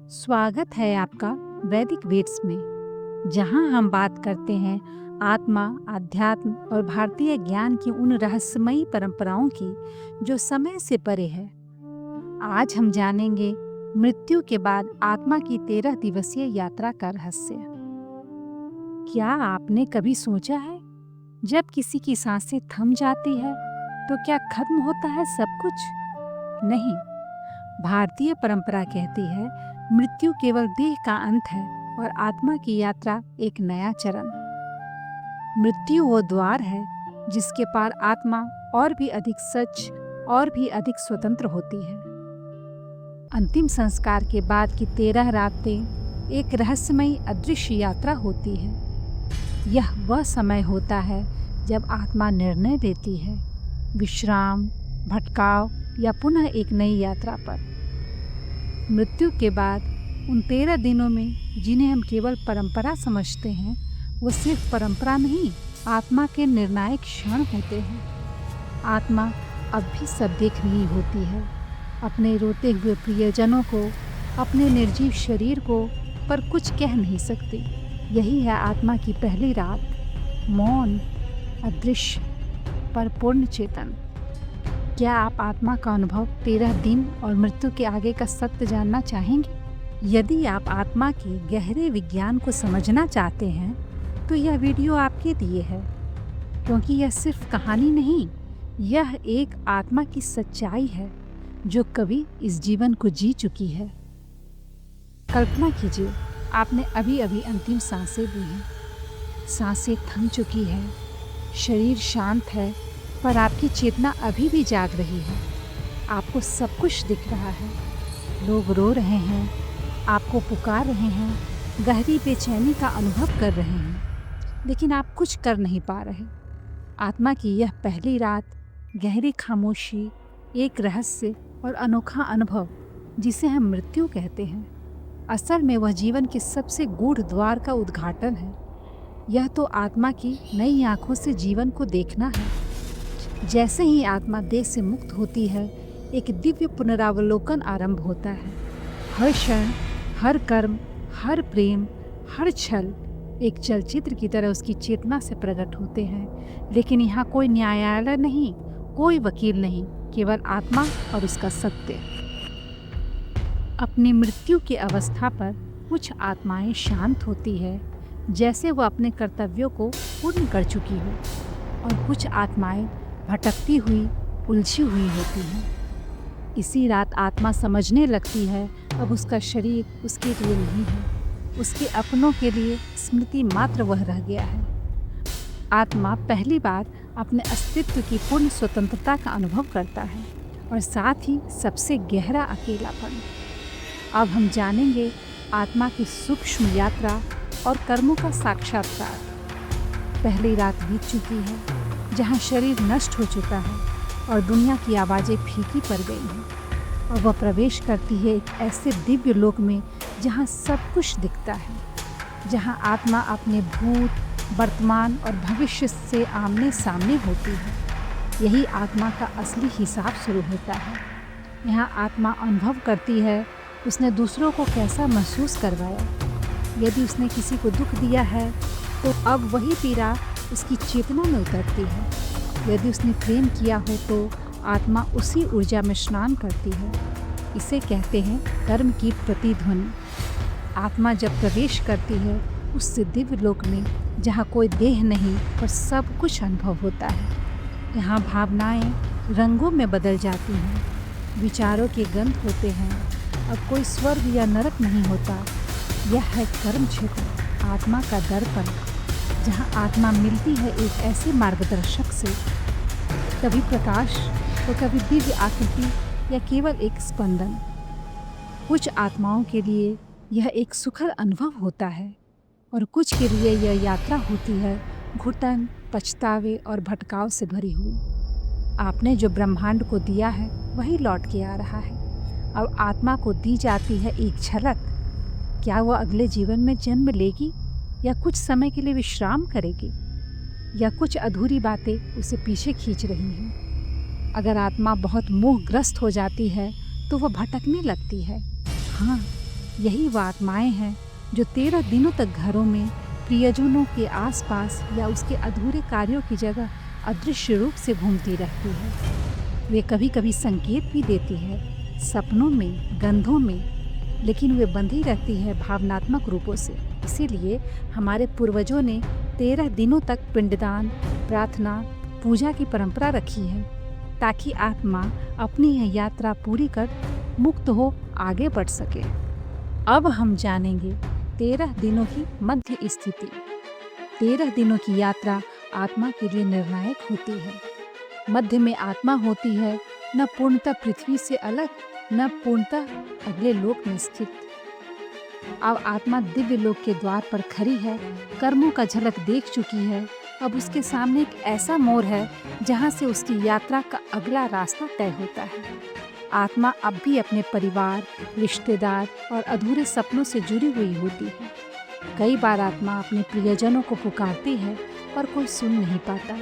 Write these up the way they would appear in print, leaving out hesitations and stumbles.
स्वागत है आपका वैदिक वेद्स में, जहां हम बात करते हैं आत्मा, आध्यात्म और भारतीय ज्ञान की उन रहस्यमयी परंपराओं की जो समय से परे है। आज हम जानेंगे मृत्यु के बाद आत्मा की 13 दिवसीय यात्रा का रहस्य। क्या आपने कभी सोचा है, जब किसी की सांसें थम जाती है तो क्या खत्म होता है सब कुछ? नहीं, भारतीय परंपरा कहती है मृत्यु केवल देह का अंत है और आत्मा की यात्रा एक नया चरण। मृत्यु वो द्वार है जिसके पार आत्मा और भी अधिक सच और भी अधिक स्वतंत्र होती है। अंतिम संस्कार के बाद की 13 रातें एक रहस्यमयी अदृश्य यात्रा होती है। यह वह समय होता है जब आत्मा निर्णय लेती है, विश्राम, भटकाव या पुनः एक नई यात्रा पर। मृत्यु के बाद उन 13 दिनों में जिन्हें हम केवल परंपरा समझते हैं, वो सिर्फ परंपरा नहीं, आत्मा के निर्णायक क्षण होते हैं। आत्मा अब भी सब देख रही होती है, अपने रोते हुए प्रियजनों को, अपने निर्जीव शरीर को, पर कुछ कह नहीं सकती। यही है आत्मा की पहली रात, मौन, अदृश्य पर पूर्ण चेतन। क्या आप आत्मा का अनुभव 13 दिन और मृत्यु के आगे का सत्य जानना चाहेंगे? यदि आप आत्मा के गहरे विज्ञान को समझना चाहते हैं तो यह वीडियो आपके लिए है, क्योंकि यह सिर्फ कहानी नहीं, यह एक आत्मा की सच्चाई है जो कभी इस जीवन को जी चुकी है। कल्पना कीजिए, आपने अभी अभी अंतिम सांसें ली हैं। सांसें थम चुकी है, शरीर शांत है, पर आपकी चेतना अभी भी जाग रही है। आपको सब कुछ दिख रहा है, लोग रो रहे हैं, आपको पुकार रहे हैं, गहरी बेचैनी का अनुभव कर रहे हैं, लेकिन आप कुछ कर नहीं पा रहे। आत्मा की यह पहली रात, गहरी खामोशी, एक रहस्य और अनोखा अनुभव जिसे हम मृत्यु कहते हैं, असल में वह जीवन के सबसे गूढ़ द्वार का उद्घाटन है। यह तो आत्मा की नई आंखों से जीवन को देखना है। जैसे ही आत्मा देह से मुक्त होती है, एक दिव्य पुनरावलोकन आरंभ होता है। हर क्षण, हर कर्म, हर प्रेम, हर छल एक चलचित्र की तरह उसकी चेतना से प्रकट होते हैं। लेकिन यहाँ कोई न्यायालय नहीं, कोई वकील नहीं, केवल आत्मा और उसका सत्य। अपनी मृत्यु की अवस्था पर कुछ आत्माएं शांत होती है, जैसे वह अपने कर्तव्यों को पूर्ण कर चुकी हो, और कुछ आत्माएं भटकती हुई, उलझी हुई होती हैं। इसी रात आत्मा समझने लगती है अब उसका शरीर उसके लिए नहीं है, उसके अपनों के लिए स्मृति मात्र वह रह गया है। आत्मा पहली बार अपने अस्तित्व की पूर्ण स्वतंत्रता का अनुभव करता है, और साथ ही सबसे गहरा अकेलापन। अब हम जानेंगे आत्मा की सूक्ष्म यात्रा और कर्मों का साक्षात्कार। पहली रात बीत चुकी है, जहाँ शरीर नष्ट हो चुका है और दुनिया की आवाज़ें फीकी पड़ गई हैं, और वह प्रवेश करती है एक ऐसे दिव्य लोक में जहाँ सब कुछ दिखता है, जहाँ आत्मा अपने भूत, वर्तमान और भविष्य से आमने सामने होती है। यही आत्मा का असली हिसाब शुरू होता है। यहाँ आत्मा अनुभव करती है उसने दूसरों को कैसा महसूस करवाया। यदि उसने किसी को दुख दिया है तो अब वही पीड़ा उसकी चेतना में उतरती है। यदि उसने प्रेम किया हो तो आत्मा उसी ऊर्जा में स्नान करती है। इसे कहते हैं कर्म की प्रतिध्वनि। आत्मा जब प्रवेश करती है उस दिव्य लोक में, जहाँ कोई देह नहीं पर सब कुछ अनुभव होता है। यहाँ भावनाएं रंगों में बदल जाती हैं, विचारों के गंध होते हैं, अब कोई स्वर्ग या नरक नहीं होता। यह है कर्म क्षेत्र, आत्मा का दर्पण, जहाँ आत्मा मिलती है एक ऐसे मार्गदर्शक से, कभी प्रकाश तो कभी दिव्य आकृति या केवल एक स्पंदन। कुछ आत्माओं के लिए यह एक सुखद अनुभव होता है, और कुछ के लिए यह यात्रा होती है घुटन, पछतावे और भटकाव से भरी हुई। आपने जो ब्रह्मांड को दिया है वही लौट के आ रहा है। अब आत्मा को दी जाती है एक झलक। क्या वह अगले जीवन में जन्म लेगी, या कुछ समय के लिए विश्राम करेगी, या कुछ अधूरी बातें उसे पीछे खींच रही हैं। अगर आत्मा बहुत मोहग्रस्त हो जाती है तो वह भटकने लगती है। हाँ, यही वो आत्माएं हैं जो 13 दिनों तक घरों में, प्रियजनों के आसपास या उसके अधूरे कार्यों की जगह अदृश्य रूप से घूमती रहती है। वे कभी कभी संकेत भी देती है, सपनों में, गंधों में, लेकिन वे बंधी रहती है भावनात्मक रूपों से। इसीलिए हमारे पूर्वजों ने 13 दिनों तक पिंडदान, प्रार्थना, पूजा की परंपरा रखी है, ताकि आत्मा अपनी यह यात्रा पूरी कर मुक्त हो आगे बढ़ सके। अब हम जानेंगे 13 दिनों की मध्य स्थिति। 13 दिनों की यात्रा आत्मा के लिए निर्णायक होती है। मध्य में आत्मा होती है, न पूर्णतः पृथ्वी से अलग, न पूर्णतः अगले लोक में स्थित। अब आत्मा दिव्य लोक के द्वार पर खड़ी है, कर्मों का झलक देख चुकी है। अब उसके सामने एक ऐसा मोड़ है जहाँ से उसकी यात्रा का अगला रास्ता तय होता है। आत्मा अब भी अपने परिवार, रिश्तेदार और अधूरे सपनों से जुड़ी हुई होती है। कई बार आत्मा अपने प्रियजनों को पुकारती है, पर कोई सुन नहीं पाता।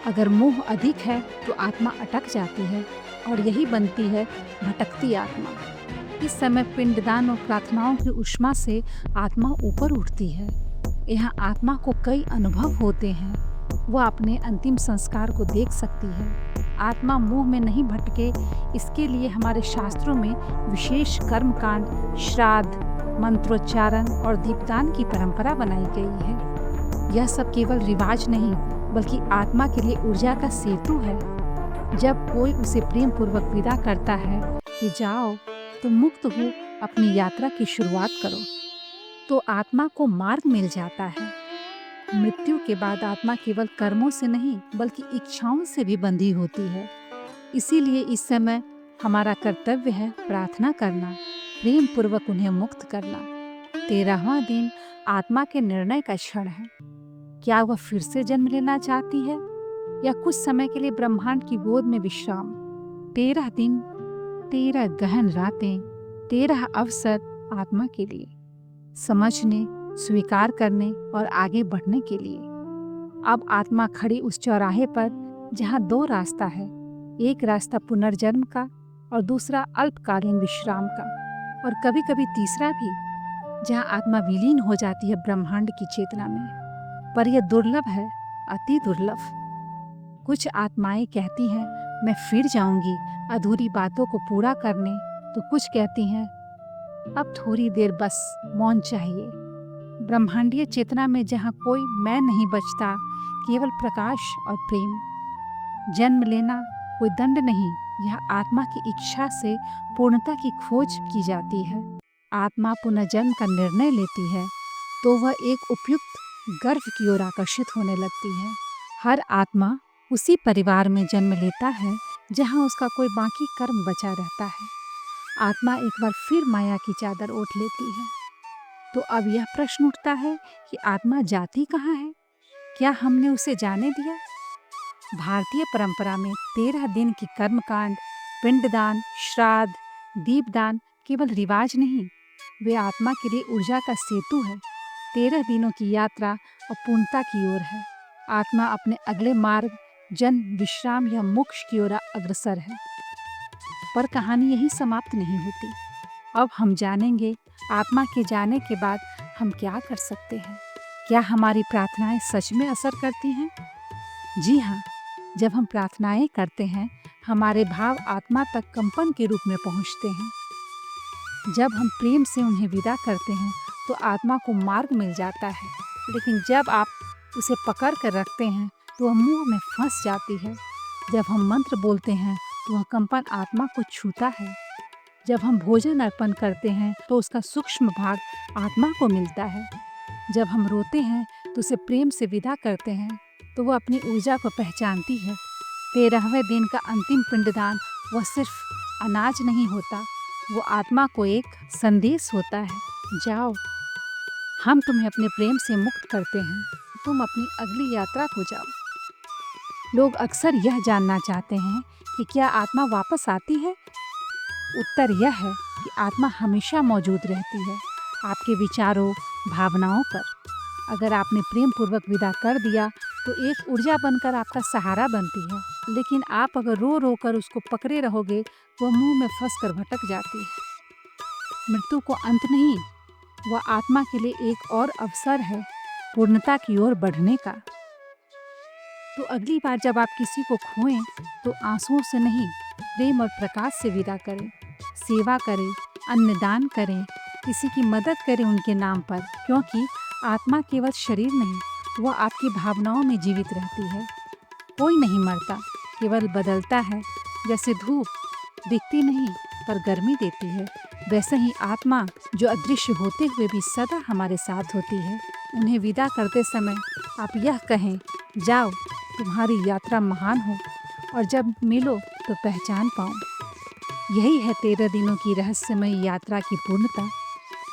अगर मोह अधिक है तो आत्मा अटक जाती है और यही बनती है भटकती आत्मा। इस समय पिंडदान और प्रार्थनाओं की ऊष्मा से आत्मा ऊपर उठती है। यहाँ आत्मा को कई अनुभव होते हैं। वह अपने अंतिम संस्कार को देख सकती है। आत्मा मोह में नहीं भटके, इसके लिए हमारे शास्त्रों में विशेष कर्मकांड, श्राद्ध, मंत्रोच्चारण और दीपदान की परंपरा बनाई गई है। यह सब केवल रिवाज नहीं, बल्कि आत्मा के लिए ऊर्जा का सेतु है। जब कोई उसे प्रेम पूर्वक विदा करता है कि जाओ, तुम मुक्त हो, अपनी यात्रा की शुरुआत करो, तो आत्मा को मार्ग मिल जाता है। मृत्यु के बाद आत्मा केवल कर्मों से नहीं, बल्कि इच्छाओं से भी बंधी होती है। इसीलिए इस समय हमारा कर्तव्य है प्रार्थना करना, प्रेम पूर्वक उन्हें मुक्त करना। 13वां दिन आत्मा के निर्णय का क्षण है। क्या वह फिर से जन्म लेना चाहती है या कुछ समय के लिए ब्रह्मांड की गोद में विश्राम? 13 दिन, 13 गहन रातें, 13 अवसर आत्मा के लिए समझने, स्वीकार करने और आगे बढ़ने के लिए। अब आत्मा खड़ी उस चौराहे पर जहाँ 2 रास्ता है। एक रास्ता पुनर्जन्म का और दूसरा अल्पकालीन विश्राम का, और कभी कभी तीसरा भी, जहाँ आत्मा विलीन हो जाती है ब्रह्मांड की चेतना में। पर यह दुर्लभ है, अति दुर्लभ। कुछ आत्माएं कहती हैं मैं फिर जाऊंगी अधूरी बातों को पूरा करने, तो कुछ कहती हैं अब थोड़ी देर बस मौन चाहिए। ब्रह्मांडीय चेतना में जहाँ कोई मैं नहीं बचता, केवल प्रकाश और प्रेम। जन्म लेना कोई दंड नहीं, यह आत्मा की इच्छा से पूर्णता की खोज की जाती है। आत्मा पुनर्जन्म का निर्णय लेती है तो वह एक उपयुक्त गर्भ की ओर आकर्षित होने लगती है। हर आत्मा उसी परिवार में जन्म लेता है जहाँ उसका कोई बाकी कर्म बचा रहता है। आत्मा एक बार फिर माया की चादर ओढ़ लेती है। तो अब यह प्रश्न उठता है कि आत्मा जाती कहाँ है? क्या हमने उसे जाने दिया? भारतीय परंपरा में 13 दिन की कर्मकांड, पिंडदान, श्राद्ध, दीपदान केवल रिवाज नहीं, वे आत्मा के लिए ऊर्जा का सेतु है। 13 दिनों की यात्रा अपूर्णता की ओर है। आत्मा अपने अगले मार्ग, जन्म, विश्राम या मोक्ष की ओर अग्रसर है। पर कहानी यही समाप्त नहीं होती। अब हम जानेंगे आत्मा के जाने के बाद हम क्या कर सकते हैं। क्या हमारी प्रार्थनाएं सच में असर करती हैं? जी हाँ, जब हम प्रार्थनाएं करते हैं, हमारे भाव आत्मा तक कंपन के रूप में पहुंचते हैं। जब हम प्रेम से उन्हें विदा करते हैं तो आत्मा को मार्ग मिल जाता है, लेकिन जब आप उसे पकड़ कर रखते हैं तो वह मुंह में फंस जाती है। जब हम मंत्र बोलते हैं तो वह कंपन आत्मा को छूता है। जब हम भोजन अर्पण करते हैं तो उसका सूक्ष्म भाग आत्मा को मिलता है। जब हम रोते हैं तो उसे प्रेम से विदा करते हैं तो वह अपनी ऊर्जा को पहचानती है। 13वें दिन का अंतिम पिंडदान वह सिर्फ अनाज नहीं होता, वो आत्मा को एक संदेश होता है, जाओ, हम तुम्हें अपने प्रेम से मुक्त करते हैं, तुम अपनी अगली यात्रा को जाओ। लोग अक्सर यह जानना चाहते हैं कि क्या आत्मा वापस आती है? उत्तर यह है कि आत्मा हमेशा मौजूद रहती है, आपके विचारों, भावनाओं पर। अगर आपने प्रेम पूर्वक विदा कर दिया तो एक ऊर्जा बनकर आपका सहारा बनती है, लेकिन आप अगर रो रो कर उसको पकड़े रहोगे, वह मुंह में फंस कर भटक जाती है। मृत्यु को अंत नहीं, वह आत्मा के लिए एक और अवसर है पूर्णता की ओर बढ़ने का। तो अगली बार जब आप किसी को खोएं तो आंसुओं से नहीं, प्रेम और प्रकाश से विदा करें। सेवा करें, अन्नदान करें, किसी की मदद करें उनके नाम पर, क्योंकि आत्मा केवल शरीर नहीं, वह आपकी भावनाओं में जीवित रहती है। कोई नहीं मरता, केवल बदलता है। जैसे धूप दिखती नहीं पर गर्मी देती है, वैसे ही आत्मा जो अदृश्य होते हुए भी सदा हमारे साथ होती है। उन्हें विदा करते समय आप यह कहें, जाओ, तुम्हारी यात्रा महान हो, और जब मिलो तो पहचान पाओ। यही है 13 दिनों की रहस्यमय यात्रा की पूर्णता।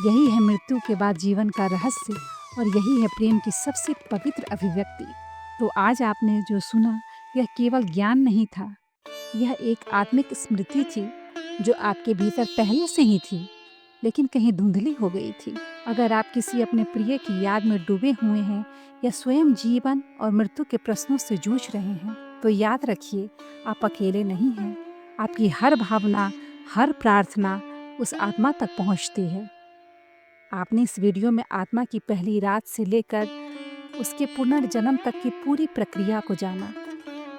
यही है मृत्यु के बाद जीवन का रहस्य, और यही है प्रेम की सबसे पवित्र अभिव्यक्ति। तो आज आपने जो सुना, यह केवल ज्ञान नहीं था, यह एक आत्मिक स्मृति थी जो आपके भीतर पहले से ही थी, लेकिन कहीं धुंधली हो गई थी। अगर आप किसी अपने प्रिय की याद में डूबे हुए हैं या स्वयं जीवन और मृत्यु के प्रश्नों से जूझ रहे हैं, तो याद रखिए, आप अकेले नहीं हैं। आपकी हर भावना, हर प्रार्थना उस आत्मा तक पहुंचती है। आपने इस वीडियो में आत्मा की पहली रात से लेकर उसके पुनर्जन्म तक की पूरी प्रक्रिया को जाना,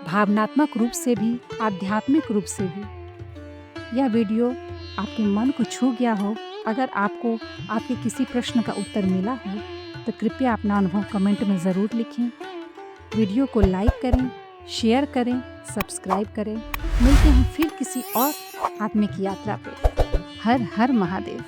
भावनात्मक रूप से भी, आध्यात्मिक रूप से भी। यह वीडियो आपके मन को छू गया हो, अगर आपको आपके किसी प्रश्न का उत्तर मिला हो, तो कृपया अपना अनुभव कमेंट में ज़रूर लिखें। वीडियो को लाइक करें, शेयर करें, सब्सक्राइब करें। मिलते हैं फिर किसी और आत्मिक यात्रा पे। हर हर महादेव।